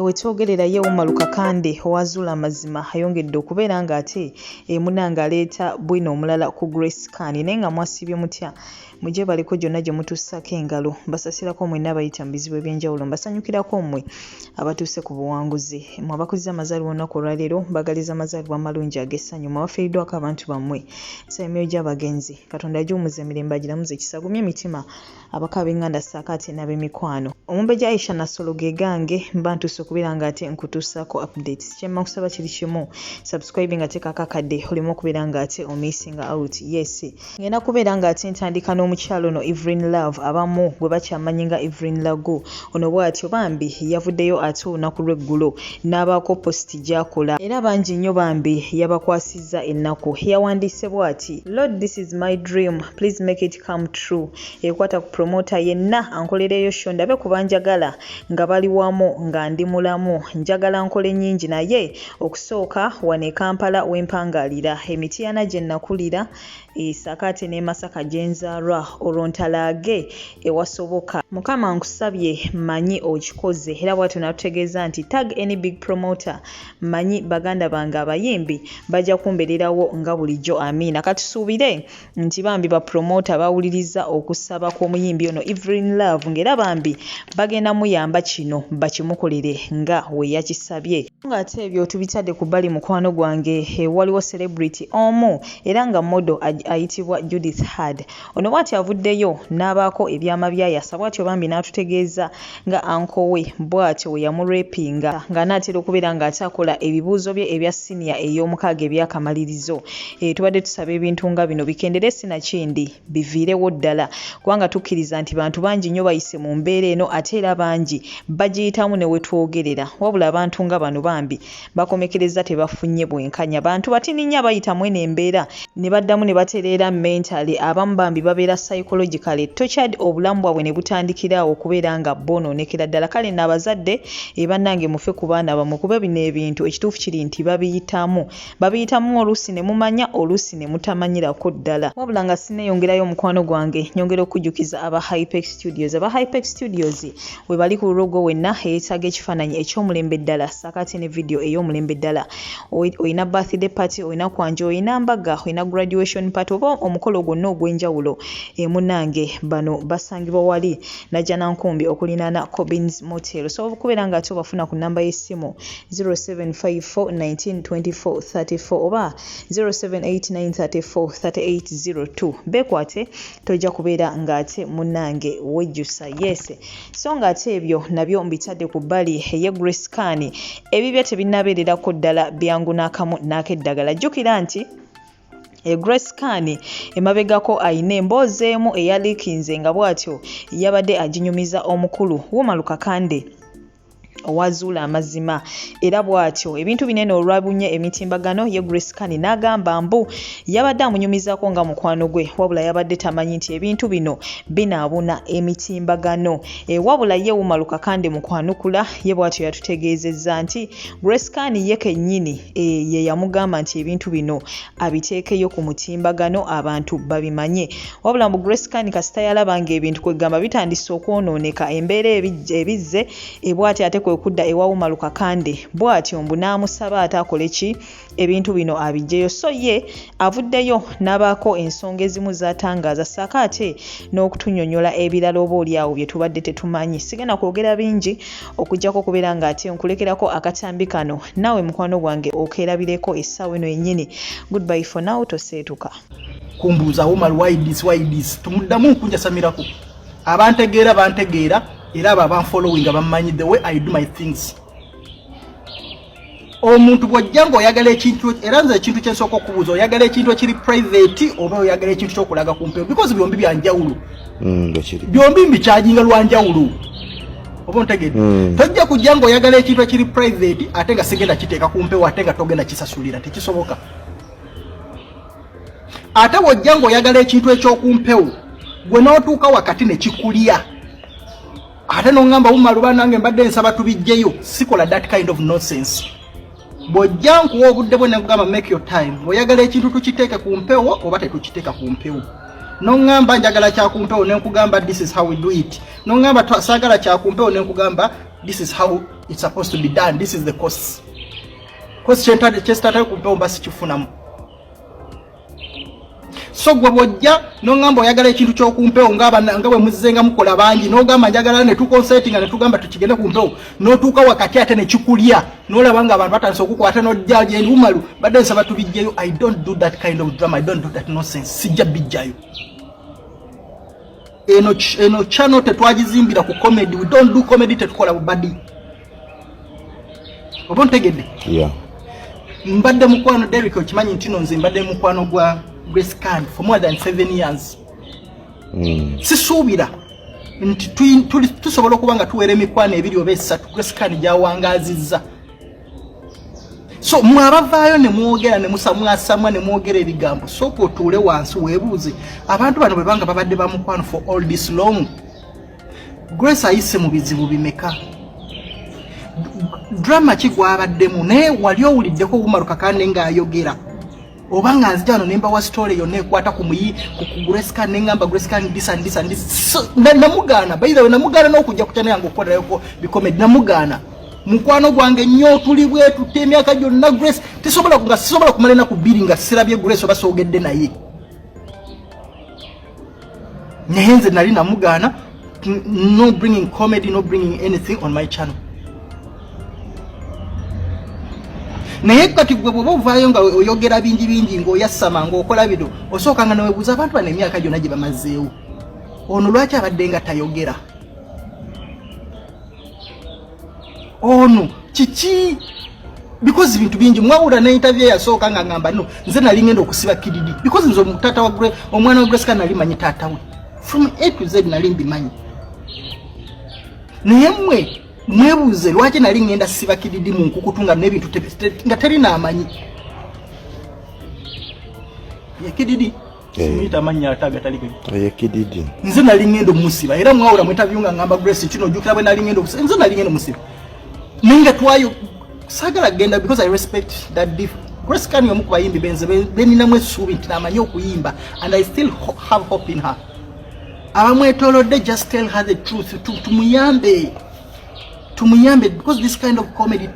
wetwogerera ye Umar Kakande owazuula amazima ayongedde okubeera nga ate munanga aleeta bwino omulala ku Grace Khan naye nga mwasibye mutya mujje baliko gyonna gye mutuusako engalo mbasasirako mwenna abayita mu bizibu eby'enjawulo mbasanyukirako mmwe abatuuse ku buwanguzi mmwe abakuziza amazaalibwa olunaku olwaleero mbagaliza amazaalibwa amalungi ag'essanyu mmwe abafiiriddwako abantu bammwe nsabye gy'abagenzi katonda agiwumuza emirembe agiramuza ekisagumya emitima abakabenganda ssaako ate n'ab'emikwano omumbejja Aisha Nasolo ge gange mba ntuuse okubeera nga ate nkutuusaako updates kyemma kusaba kiri kimu subscribe nga teekako akadde oleme okubeera nga ate omissing out yes ngenda kubeera nga ate ntandika n'omukyalo no Evelyn Love abamu gwe bakyamanyi nga Evelyn Lago ono bw'atyo bambi yavuddeyo ate olunaku lw'eggulo n'abaako posti gy'akola era bangi nnyo bambi yabakwasizza ennaku yawandiise bw'ati Lord, this is my dream, please make it come true. Ekwata ku promoter yenna ankolereyo show ndabe kuba njagala nga bali wamu nga ndi mulamu njagala nkole nnyingi naye okusooka wane Kampala wempangalira emitiana gye nakulira sakate ne Masaka genzarwa olontalaage ewasoboka mukama nkusabye manyi okikoze era bw'atyo natutegeeza nti tag any big promoter manyi baganda bange abayimbi bajja kumbererawo nga bulijjo amina katusuubire nti bambi ba promoter bawuliriza okusaba kw'omuyimbi ono Evelyn Love ng'era bambi bagenda muyamba kino bakimukolere nga we yakisabye nga ate ebyo tubitadde ku bbali mukwano gwange waliwo celebrity omu era nga modo ayitibwa Judith Hard ono bw'ati avuddeyo n'abaako ebyama byayasa bw'atyo bambi n'atutegeeza nga anko we bw'atyo we yamurepinga nga n'atera okubeera ng'ate akola ebibuuzo bye ebya siniya ey'omukaaga ebyakamalirizo tubadde tusaba ebintu nga bino bikendere sinakindi biviirewo ddala kubanga tukkiriza nti bantu bangi nnyo bayise mu mbeera eno ate era bangi bagiyitamu ne wetwogerera wabula abantu nga bano bambi bakomekereza tebafunye bwenkanya bantu batini nnyo abayitamu eno embeera ne baddamu ne batereera mentally abamu bambi babeera psychologically tortured obulamu bwabwe ne butandikirawo okubeera nga bonoonekera ddala kale n'abazadde bannange mufe ku baana bammwe kuba bino ebintu ekituufu kiri nti babiyitamu oluusi ne mumanya oluusi ne mutamanyirako ddala wabula nga sinneeyongerayo omukwano gwange nyongera okujjukiza aba Hypex Studios we bali ku lulogo wenna eyeetaaga ekifaananyi eky'omulembe ddala saakate ne video ey'omulembe ddala oyina birthday party oyina kwanja oyina mbaga oyina graduation party oba omukolo gwonna ogw'enjawulo munange bano basangibwa wali najja nankumbi okulinaana Cobbins Motel so okubeera nga ate obafuna ku namba y'essimu 0754192434 oba 0789343802 bekwate tojja kubeera ng'ate munange wejjusa yes so ng'ate ebyo nabyo mbitadde ku bbali eye Grace Khan ebibya tebinnabeererako ddala byangu n'akamu n'akeddagala jjukira nti Grace Khan emabegako ayina emboozi emu eyaliikinze nga bw'atyo yabadde aginyumiza omukulu Umar Kakande owazuula amazima era bw'atyo ebintu binene olwabunye emitimbagano ye Grace Khan n'agamba mbu yabadde amunyumizaako nga mukwano gwe wabula yabadde tamanyi nti ebintu bino binaabuna emitimbagano wabula ye Umar Kakande mukwanukula ye bw'atyo yatutegeezezza nti Grace Khan ye kennyini ye yamugamba nti ebintu bino abiteekeyo ku mutimbagano abantu babimanye wabula mbu Grace Khan kasita yalabanga ebintu kwegamba bitandise okwonooneka embeera ebizze bw'ati ate kudda ewa Umar Kakande bw'atyo mbu n'amusaba atakole ki ebintu bino abijjeyo so ye avuddeyo n'abaako ensonga ezimu zatangaaza saaka ate n'okutunyonyola ebirala oba oliawo bye tubadde tetumanyi sigenda kwogera bingi okujjako okubeera ng'ate nkulekerako akatambi kano naawe mukwano gwange okeerabireko essaawa eno yennyini goodbye for now toseetuka kumbuuza Umar why this tumuddamu nkujasamirako bantegeera era abanfollowing abamanyi the way I do my things omuntu bw'ojjanga oyagala ekintu era nze ekintu kyensooka okubuuza oyagala ekintu ekiri private oba oyagala ekintu ky'okulaga ku mpewo because byombi byanjawulo byombi mbikyajinga lwanjawulo oba ontegedde tojja kujjanga oyagala ekintu ekiri private ate nga sigenda kiteeka ku mpewo ate nga togenda kisasulira tekisoboka ate bw'ojjanga oyagala ekintu eky'okumpewo gwe n'otuuka wakati ne kikulya ate nongamba Umar banange mbadde nsaba tubijjeyo sikola that kind of nonsense bw'ojja nkuwa obudde bwe ne nkugamba make your time oyagala ekintu tukiteeke ku mpewo oba tetukiteeka ku mpewo nongamba njagala kya ku mpewo ne nkugamba this is how we do it nongamba saagala kya ku mpewo ne nkugamba this is how it's supposed to be done, this is the course. Course chestata kumpewo mbasi chifunamu. So gwe bwojja n'ongamba oyagala ekintu ky'okumpewo nga bwe muzizenga mukola bangi n'ogamba njagala ne tukonsetinga ne tugamba tukigende kumpewo n'otuuka wakati ate ne kikulya n'olaba nga abantu batandise okukwata n'ojja gye Umaru badde nsaba tubijjayo. I don't do that kind of drama, I don't do that nonsense. Sijja bijjayo. Eno channel tetwagizimbira ku comedy. We don't do comedy, tetukola bubadi. Oba ntegedde? Yeah. Mbadde mukwano Derrick okimanyi nti no nze mbadde mukwano gwa Grace Khan for more than 7 years. Sisuubira nti tusobola okuba nga tuwera emikwano ebiri oba esatu Grace Khan gyawangazizza. So mwabavaayo ne mwogera ne musamwasamwa ne mwogera ebigambo sooka otuule wansi weebuuze abantu bano bwe banga babadde bamukwano for all this long. Grace ayise mu bizibu bimeka? Drama ki gwabaddemu naye wali owuliddeko Umar Kakande ng'ayogera oba nga nzijano nemba wa story yonna ekwata ku Grace Khan nengamba Grace Khan this and this and this. So, namugaana by the way namugaana n'okujja ku channel yange okukolerako bikomedi namugaana mukwano gwange nnyo tuli bwe tutte emyaka gyonna Grace sisobola kumala ennaku bbiri nga sirabye Grace oba soogedde naye naye nze nali namugaana. No bringing comedy, no bringing anything on my channel. Naye kati gwe bwoba ovaayo nga oyogera bingi ng'oyasama ng'okola bino osooka nga neweebuuza abantu bano emyaka gyonna gye bamazeewo ono lwaki abadde nga tayogera? Ono kiki? Because bintu bingi mwawula ne interview yasooka nga ngamba no nze nali ngenda okusiba kididi because nze omutata wa omwana wa Grace Khan nali manyi taata we from A to Z nali mbimanyi. Naye mwebuuze lwaki nali ngenda siba kididi mu nkukutunga n'ebintu nga teri n'amanyi. Ye kididi simuyita amannya ataga taliko. Ye kididi nze nali ngenda omusiba era mwawula mu interview nga ngamba Grace kino ojjukira bwe nali ngenda okusiba nze nali ngenda omusiba nenga twayo sagala genda because I respect that Grace Khan yomu ku bayimbi benze beninamu essuubi nti namanyi okuyimba and I still have hope in her. Abamwetolodde just tell her the truth. Tumuyambe because this kind of comedy